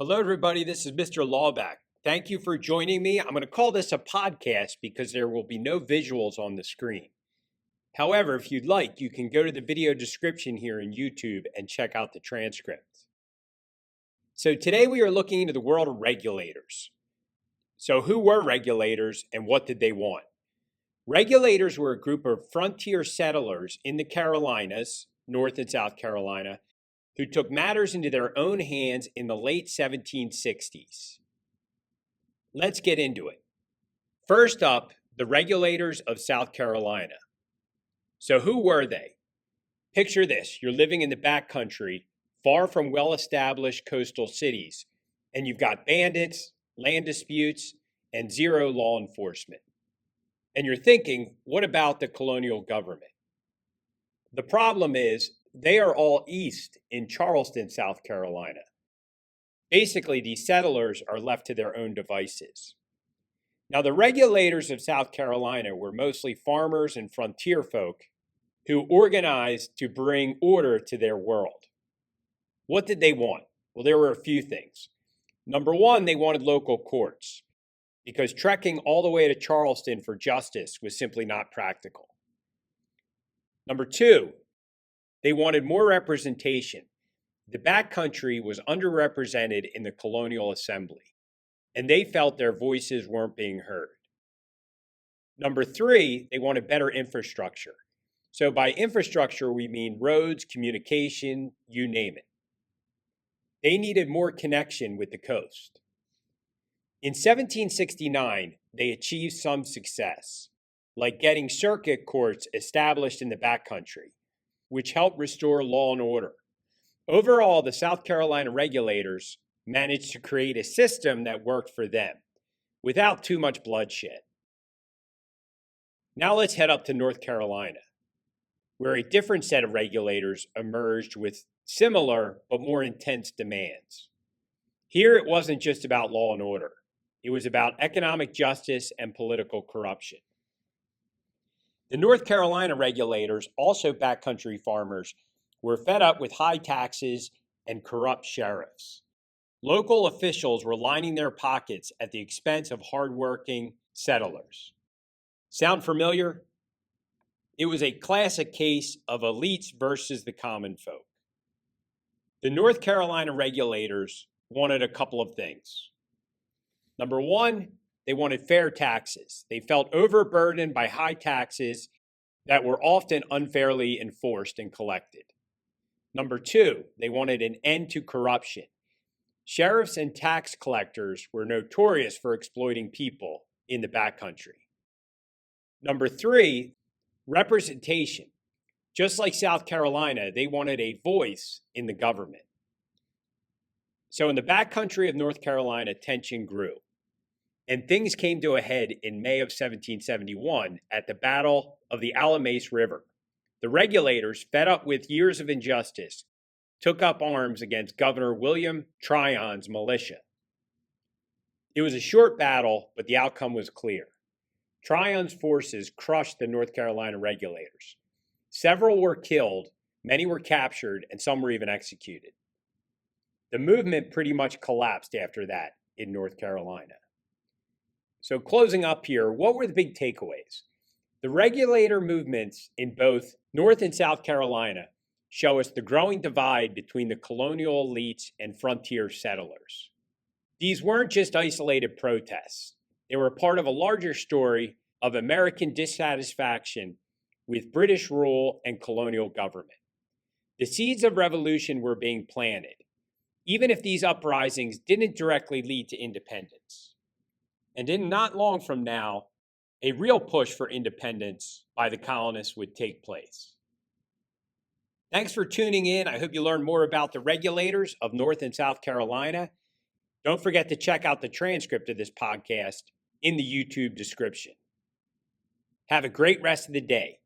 Hello, everybody. This is Mr. Laubach. Thank you for joining me. I'm going to call this a podcast because there will be no visuals on the screen. However, if you'd like, you can go to the video description here in YouTube and check out the transcript. So today we are looking into the world of regulators. So who were regulators and what did they want? Regulators were a group of frontier settlers in the Carolinas, North and South Carolina, who took matters into their own hands in the late 1760s. Let's get into it. First up, the Regulators of South Carolina. So who were they? Picture this. You're living in the backcountry, far from well-established coastal cities, and you've got bandits, land disputes, and zero law enforcement. And you're thinking, what about the colonial government? The problem is, they are all east in Charleston, South Carolina. Basically, these settlers are left to their own devices. Now, the Regulators of South Carolina were mostly farmers and frontier folk who organized to bring order to their world. What did they want? Well, there were a few things. Number one, they wanted local courts because trekking all the way to Charleston for justice was simply not practical. Number two, they wanted more representation. The backcountry was underrepresented in the colonial assembly, and they felt their voices weren't being heard. Number three, they wanted better infrastructure. So by infrastructure, we mean roads, communication, you name it. They needed more connection with the coast. In 1769, they achieved some success, like getting circuit courts established in the backcountry, which helped restore law and order. Overall, the South Carolina regulators managed to create a system that worked for them without too much bloodshed. Now let's head up to North Carolina, where a different set of regulators emerged with similar but more intense demands. Here, it wasn't just about law and order. It was about economic justice and political corruption. The North Carolina regulators, also backcountry farmers, were fed up with high taxes and corrupt sheriffs. Local officials were lining their pockets at the expense of hardworking settlers. Sound familiar? It was a classic case of elites versus the common folk. The North Carolina regulators wanted a couple of things. Number one, they wanted fair taxes. They felt overburdened by high taxes that were often unfairly enforced and collected. Number two, they wanted an end to corruption. Sheriffs and tax collectors were notorious for exploiting people in the backcountry. Number three, representation. Just like South Carolina, they wanted a voice in the government. So in the backcountry of North Carolina, tension grew. And things came to a head in May of 1771 at the Battle of the Alamace River. The regulators, fed up with years of injustice, took up arms against Governor William Tryon's militia. It was a short battle, but the outcome was clear. Tryon's forces crushed the North Carolina regulators. Several were killed, many were captured, and some were even executed. The movement pretty much collapsed after that in North Carolina. So closing up here, what were the big takeaways? The regulator movements in both North and South Carolina show us the growing divide between the colonial elites and frontier settlers. These weren't just isolated protests. They were part of a larger story of American dissatisfaction with British rule and colonial government. The seeds of revolution were being planted, even if these uprisings didn't directly lead to independence. And in not long from now, a real push for independence by the colonists would take place. Thanks for tuning in. I hope you learned more about the regulators of North and South Carolina. Don't forget to check out the transcript of this podcast in the YouTube description. Have a great rest of the day.